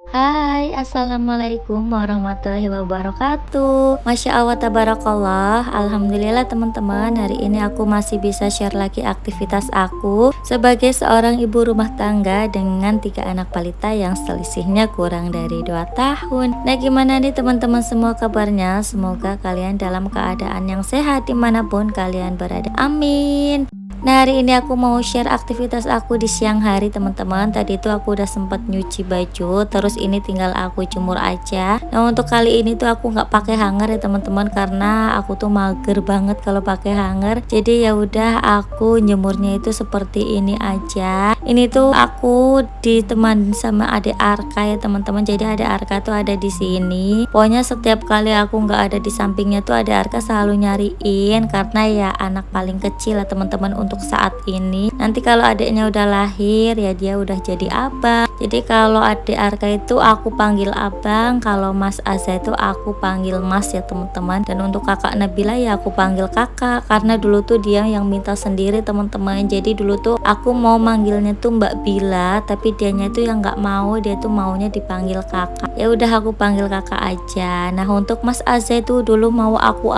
Hai, assalamualaikum warahmatullahi wabarakatuh. Masya Allah, tabarakallah. Alhamdulillah teman-teman, hari ini aku masih bisa share lagi aktivitas aku sebagai seorang ibu rumah tangga dengan 3 anak balita yang selisihnya kurang dari 2 tahun. Nah, gimana nih teman-teman semua kabarnya? Semoga kalian dalam keadaan yang sehat dimanapun kalian berada. Amin. Nah, hari ini aku mau share aktivitas aku di siang hari teman-teman. Tadi itu aku udah sempat nyuci baju, terus ini tinggal aku jemur aja. Nah, untuk kali ini tuh aku nggak pakai hanger ya teman-teman, karena aku tuh mager banget kalau pakai hanger. Jadi ya udah aku nyemurnya itu seperti ini aja. Ini tuh aku ditemani sama adik Arka ya teman-teman. Jadi adik Arka tuh ada di sini. Pokoknya setiap kali aku nggak ada di sampingnya tuh adik Arka selalu nyariin, karena ya anak paling kecil lah teman-teman untuk saat ini. Nanti kalau adiknya udah lahir ya dia udah jadi abang. Jadi kalau adik Arka itu aku panggil abang, kalau Mas Aza itu aku panggil Mas ya teman-teman. Dan untuk kakak Nabila ya aku panggil kakak, karena dulu tuh dia yang minta sendiri teman-teman. Jadi dulu tuh aku mau manggilnya tuh Mbak Bila, tapi dianya itu yang nggak mau, dia tuh maunya dipanggil kakak. Ya udah aku panggil kakak aja. Nah, untuk Mas Aza itu dulu mau aku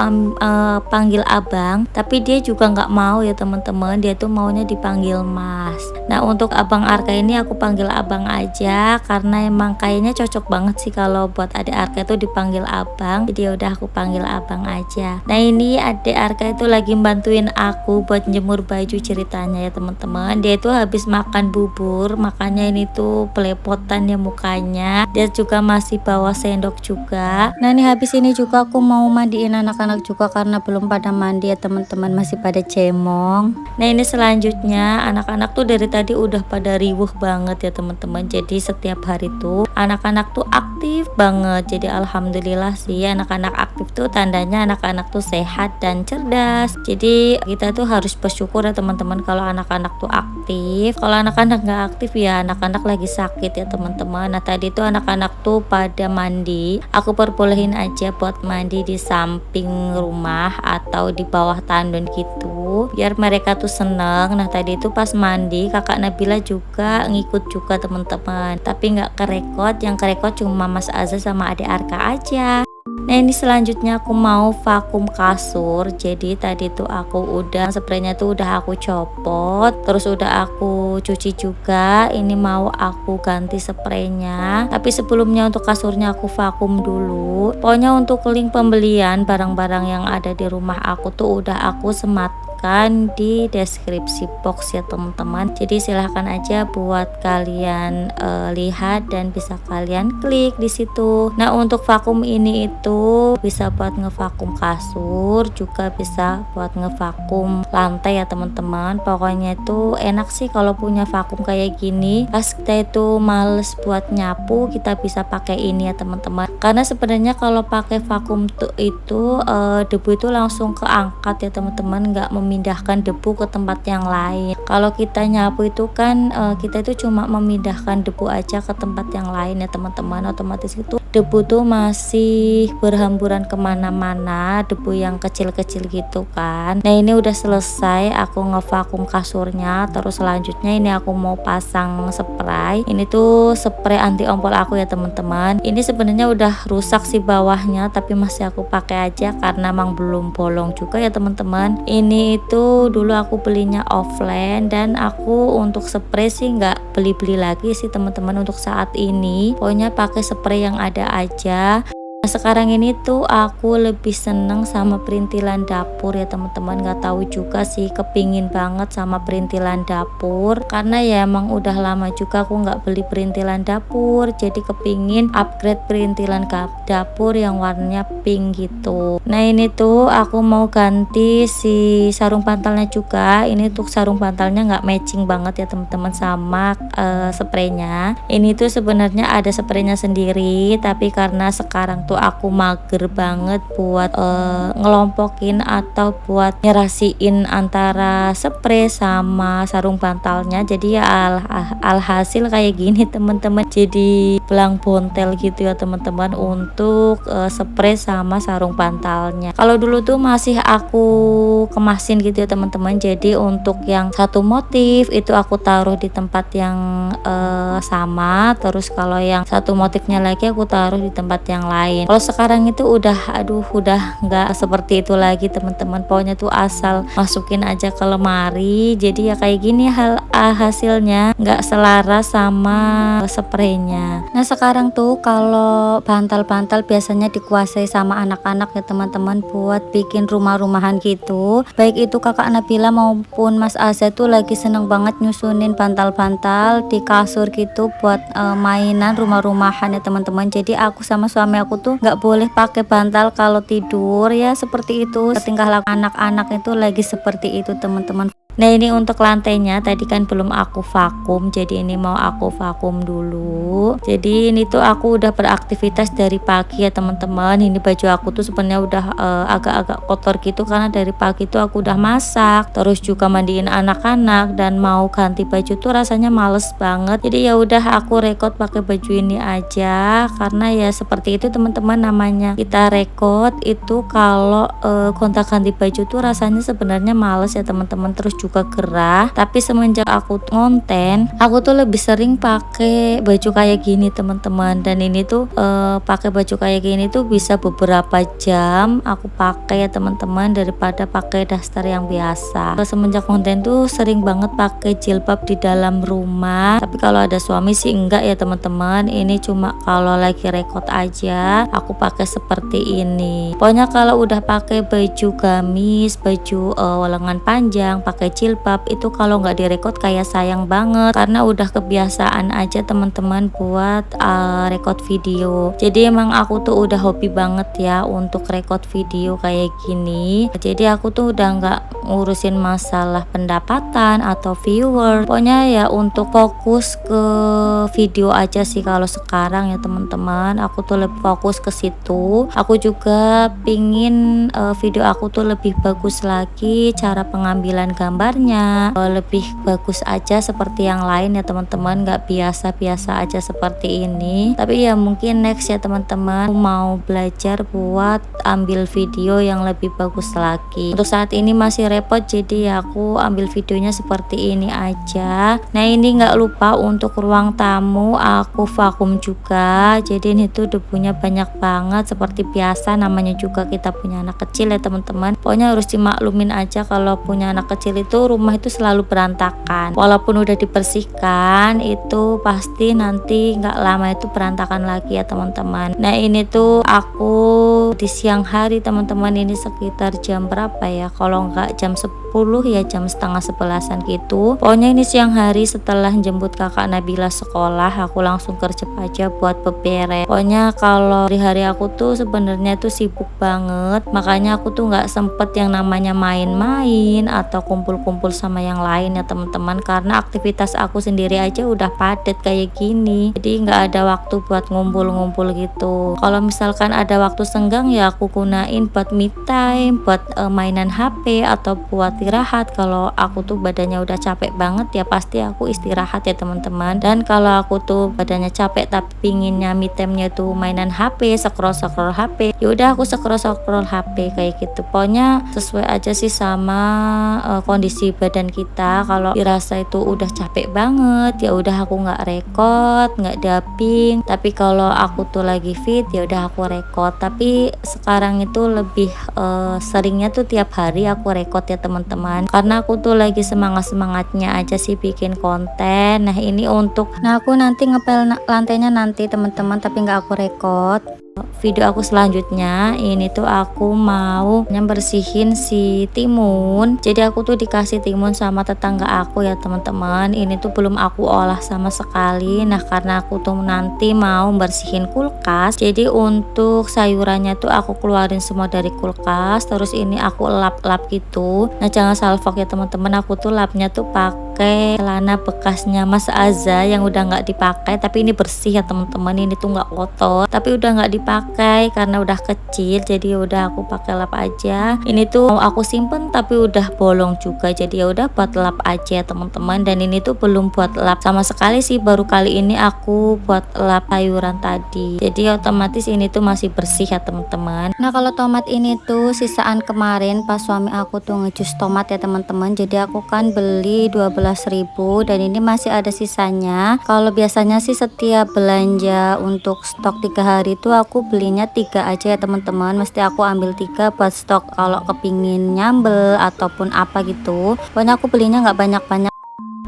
panggil abang, tapi dia juga nggak mau ya teman-teman, dia tuh maunya dipanggil Mas. Nah, untuk abang Arka ini aku panggil abang aja, karena emang kayaknya cocok banget sih kalau buat adik Arka itu dipanggil abang. Jadi ya udah aku panggil abang aja. Nah, ini adik Arka itu lagi bantuin aku buat jemur baju ceritanya ya teman-teman. Dia itu habis makan bubur, makanya ini tuh pelepotan ya mukanya. Dia juga masih bawa sendok juga. Nah, ini habis ini juga aku mau mandiin anak-anak juga karena belum pada mandi ya teman-teman, masih pada cemong. Nah, ini selanjutnya anak-anak tuh dari tadi udah pada riuh banget ya teman-teman. Jadi setiap hari tuh anak-anak tuh aktif banget. Jadi alhamdulillah sih anak-anak aktif tuh tandanya anak-anak tuh sehat dan cerdas. Jadi kita tuh harus bersyukur ya teman-teman kalau anak-anak tuh aktif. Kalau anak-anak nggak aktif ya anak-anak lagi sakit ya teman-teman. Nah, tadi tuh anak-anak tuh pada mandi. Aku perbolehin aja buat mandi di samping rumah atau di bawah tandon gitu, biar mereka tuh seneng. Nah, tadi itu pas mandi kakak Nabila juga ngikut juga teman-teman, tapi nggak kerekot, yang kerekot cuma Mas Azza sama adik Arka aja. Nah, ini selanjutnya aku mau vakum kasur. Jadi tadi tuh aku udah spraynya tuh udah aku copot, terus udah aku cuci juga. Ini mau aku ganti spraynya, tapi sebelumnya untuk kasurnya aku vakum dulu. Pokoknya untuk link pembelian barang-barang yang ada di rumah aku tuh udah aku sematkan di deskripsi box ya teman-teman. Jadi silahkan aja buat kalian lihat dan bisa kalian klik di situ. Nah, untuk vakum ini itu bisa buat ngevakum kasur, juga bisa buat ngevakum lantai ya teman-teman. Pokoknya itu enak sih kalau punya vakum kayak gini. Pas kita itu males buat nyapu, kita bisa pakai ini ya teman-teman. Karena sebenarnya kalau pakai vakum tuh itu debu itu langsung keangkat ya teman-teman, nggak memindahkan debu ke tempat yang lain. Kalau kita nyapu itu kan kita itu cuma memindahkan debu aja ke tempat yang lain ya teman-teman. Otomatis itu debu tuh masih berhamburan kemana-mana, debu yang kecil-kecil gitu kan. Nah, ini udah selesai aku ngevakum kasurnya. Terus selanjutnya ini aku mau pasang spray. Ini tuh spray anti ompol aku ya teman-teman. Ini sebenarnya udah rusak sih bawahnya, tapi masih aku pakai aja karena emang belum bolong juga ya teman-teman. Ini itu dulu aku belinya offline, dan aku untuk spray sih nggak beli-beli lagi sih teman-teman untuk saat ini. Pokoknya pakai spray yang ada aja. Nah, sekarang ini tuh aku lebih seneng sama perintilan dapur ya teman-teman. Gak tahu juga sih, kepingin banget sama perintilan dapur, karena ya emang udah lama juga aku nggak beli perintilan dapur. Jadi kepingin upgrade perintilan dapur yang warnanya pink gitu. Nah, ini tuh aku mau ganti si sarung bantalnya juga. Ini tuh sarung bantalnya nggak matching banget ya teman-teman sama spraynya. Ini tuh sebenarnya ada spraynya sendiri, tapi karena sekarang tuh aku mager banget buat ngelompokin atau buat nyerasiin antara spray sama sarung bantalnya. Jadi ya alhasil kayak gini teman-teman, jadi belang bontel gitu ya teman-teman untuk spray sama sarung bantalnya. Kalau dulu tuh masih aku kemasin gitu ya teman-teman, jadi untuk yang satu motif itu aku taruh di tempat yang sama, terus kalau yang satu motifnya lagi aku taruh di tempat yang lain. Kalau sekarang itu udah nggak seperti itu lagi teman-teman, pokoknya tuh asal masukin aja ke lemari. Jadi ya kayak gini hasilnya nggak selaras sama spraynya. Nah sekarang tuh kalau bantal-bantal biasanya dikuasai sama anak-anak ya teman-teman, buat bikin rumah-rumahan gitu. Baik itu kakak Nabila maupun Mas Azza tuh lagi seneng banget nyusunin bantal-bantal di kasur gitu buat mainan rumah-rumahan ya teman-teman. Jadi aku sama suami aku tuh nggak boleh pakai bantal kalau tidur ya, seperti itu tingkah laku anak-anak itu lagi seperti itu teman-teman. Nah ini untuk lantainya tadi kan belum aku vakum, jadi ini mau aku vakum dulu. Jadi ini tuh aku udah beraktivitas dari pagi ya teman-teman. Ini baju aku tuh sebenarnya udah agak-agak kotor gitu karena dari pagi tuh aku udah masak, terus juga mandiin anak-anak dan mau ganti baju tuh rasanya males banget. Jadi ya udah aku rekod pakai baju ini aja, karena ya seperti itu teman-teman, namanya kita rekod itu kalau gonta-ganti baju tuh rasanya sebenarnya males ya teman-teman, terus juga gerah. Tapi semenjak aku ngonten, aku tuh lebih sering pakai baju kayak gini teman-teman. Dan ini tuh pakai baju kayak gini tuh bisa beberapa jam aku pakai ya teman-teman, daripada pakai daster yang biasa. Semenjak konten tuh sering banget pakai jilbab di dalam rumah, tapi kalau ada suami sih enggak ya teman-teman. Ini cuma kalau lagi rekod aja aku pakai seperti ini. Pokoknya kalau udah pakai baju gamis, baju lengan panjang, pakai jilbab itu kalau nggak direkod kayak sayang banget, karena udah kebiasaan aja teman-teman buat rekod video. Jadi emang aku tuh udah hobi banget ya untuk rekod video kayak gini. Jadi aku tuh udah nggak ngurusin masalah pendapatan atau viewer, pokoknya ya untuk fokus ke video aja sih kalau sekarang ya teman-teman. Aku tuh lebih fokus ke situ. Aku juga pingin video aku tuh lebih bagus lagi, cara pengambilan gambarnya lebih bagus aja seperti yang lain ya teman-teman, nggak biasa-biasa aja seperti ini. Tapi ya mungkin next ya teman-teman, aku mau belajar buat ambil video yang lebih bagus lagi. Untuk saat ini masih repot, jadi ya aku ambil videonya seperti ini aja. Nah ini nggak lupa untuk ruang tamu aku vakum juga, jadi ini tuh debunya banyak banget seperti biasa, namanya juga kita punya anak kecil ya teman-teman. Pokoknya harus dimaklumin aja kalau punya anak kecil itu rumah itu selalu berantakan. Walaupun udah dibersihkan itu pasti nanti nggak lama itu berantakan lagi ya teman-teman. Nah ini tuh aku di siang hari teman-teman, ini sekitar jam berapa ya, kalau nggak jam 10 ya jam setengah 11an gitu. Pokoknya ini siang hari setelah jemput kakak Nabila sekolah, aku langsung kerja aja buat beberes. Pokoknya kalau di hari aku tuh sebenarnya tuh sibuk banget, makanya aku tuh nggak sempet yang namanya main-main atau kumpul-kumpul sama yang lain ya teman-teman, karena aktivitas aku sendiri aja udah padat kayak gini, jadi nggak ada waktu buat ngumpul-ngumpul gitu. Kalau misalkan ada waktu senggang ya aku gunain buat me time, buat mainan HP atau buat istirahat. Kalau aku tuh badannya udah capek banget ya pasti aku istirahat ya teman-teman. Dan kalau aku tuh badannya capek tapi pinginnya me time-nya tuh mainan HP, scroll HP, ya udah aku scroll HP kayak gitu. Pokoknya sesuai aja sih sama kondisi badan kita. Kalau dirasa itu udah capek banget ya udah aku nggak rekod, nggak dubbing. Tapi kalau aku tuh lagi fit ya udah aku rekod. Tapi sekarang itu lebih seringnya tuh tiap hari aku rekod ya teman-teman, karena aku tuh lagi semangatnya aja sih bikin konten. Nah ini aku nanti ngepel lantainya nanti teman-teman, tapi nggak aku rekod. Video aku selanjutnya ini tuh aku mau bersihin si timun. Jadi aku tuh dikasih timun sama tetangga aku ya teman-teman. Ini tuh belum aku olah sama sekali. Nah karena aku tuh nanti mau bersihin kulkas, jadi untuk sayurannya tuh aku keluarin semua dari kulkas, terus ini aku lap-lap gitu. Nah jangan salfok ya teman-teman, aku tuh lapnya tuh pakai pakai celana bekasnya Mas Aza yang udah nggak dipakai, tapi ini bersih ya teman-teman, ini tuh nggak kotor tapi udah nggak dipakai karena udah kecil, jadi udah aku pakai lap aja. Ini tuh mau aku simpen tapi udah bolong juga, jadi ya udah buat lap aja teman-teman. Dan ini tuh belum buat lap sama sekali sih, baru kali ini aku buat lap sayuran tadi, jadi otomatis ini tuh masih bersih ya teman-teman. Nah kalau tomat ini tuh sisaan kemarin pas suami aku tuh ngejus tomat ya teman-teman, jadi aku kan beli 12.000 dan ini masih ada sisanya. Kalau biasanya sih setiap belanja untuk stok 3 hari itu aku belinya 3 aja ya teman-teman, mesti aku ambil 3 buat stok kalau kepingin nyambel ataupun apa gitu. Pokoknya aku belinya nggak banyak-banyak.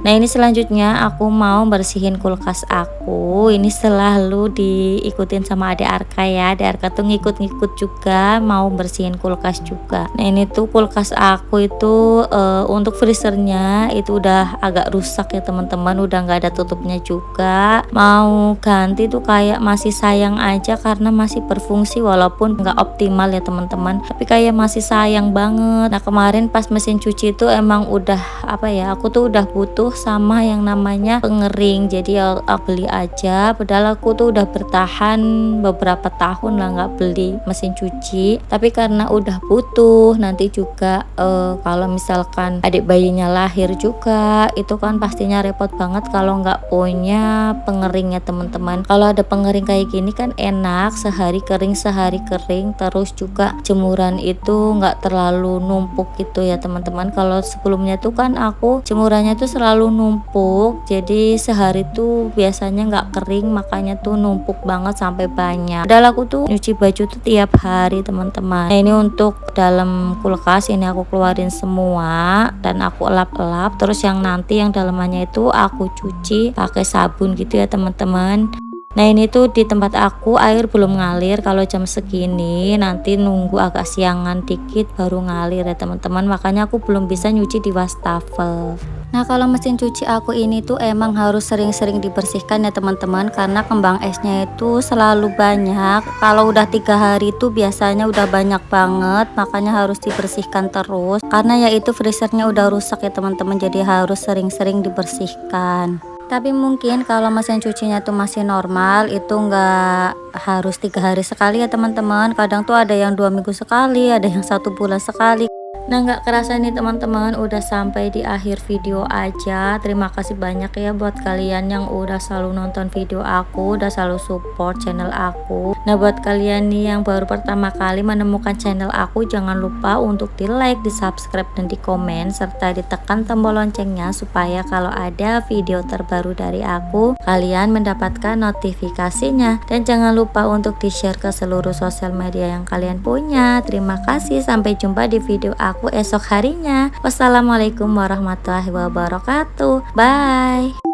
Nah ini selanjutnya aku mau bersihin kulkas aku. Ini selalu diikutin sama adik Arka ya. Adik Arka tuh ngikut-ngikut juga mau bersihin kulkas juga. Nah ini tuh kulkas aku itu untuk freezernya itu udah agak rusak ya teman-teman. Udah nggak ada tutupnya juga. Mau ganti tuh kayak masih sayang aja karena masih berfungsi walaupun nggak optimal ya teman-teman. Tapi kayak masih sayang banget. Nah kemarin pas mesin cuci itu emang udah apa ya, aku tuh udah butuh sama yang namanya pengering, jadi aku beli aja. Padahal aku tuh udah bertahan beberapa tahun lah nggak beli mesin cuci, tapi karena udah butuh nanti juga kalau misalkan adik bayinya lahir juga itu kan pastinya repot banget kalau nggak punya pengering ya teman-teman. Kalau ada pengering kayak gini kan enak, sehari kering terus juga jemuran itu nggak terlalu numpuk gitu ya teman-teman. Kalau sebelumnya tuh kan aku jemurannya tuh selalu numpuk, jadi sehari tuh biasanya nggak kering, makanya tuh numpuk banget sampai banyak. Padahal aku tuh nyuci baju tuh tiap hari teman-teman. Nah ini untuk dalam kulkas ini aku keluarin semua dan aku elap-elap, terus yang nanti yang dalamannya itu aku cuci pakai sabun gitu ya teman-teman. Nah ini tuh di tempat aku air belum ngalir, kalau jam segini nanti nunggu agak siangan dikit baru ngalir ya teman-teman, makanya aku belum bisa nyuci di wastafel. Nah kalau mesin cuci aku ini tuh emang harus sering-sering dibersihkan ya teman-teman, karena kembang esnya itu selalu banyak. Kalau udah 3 hari itu biasanya udah banyak banget, makanya harus dibersihkan terus karena ya itu freezernya udah rusak ya teman-teman, jadi harus sering-sering dibersihkan. Tapi mungkin kalau mesin cucinya tuh masih normal itu nggak harus 3 hari sekali ya teman-teman, kadang tuh ada yang 2 minggu sekali, ada yang 1 bulan sekali. Nah nggak kerasa nih teman-teman udah sampai di akhir video aja. Terima kasih banyak ya buat kalian yang udah selalu nonton video aku, udah selalu support channel aku. Nah buat kalian nih yang baru pertama kali menemukan channel aku, jangan lupa untuk di like, di subscribe dan di komen, serta ditekan tombol loncengnya supaya kalau ada video terbaru dari aku kalian mendapatkan notifikasinya. Dan jangan lupa untuk di share ke seluruh sosial media yang kalian punya. Terima kasih, sampai jumpa di video aku esok harinya. Wassalamualaikum warahmatullahi wabarakatuh. Bye.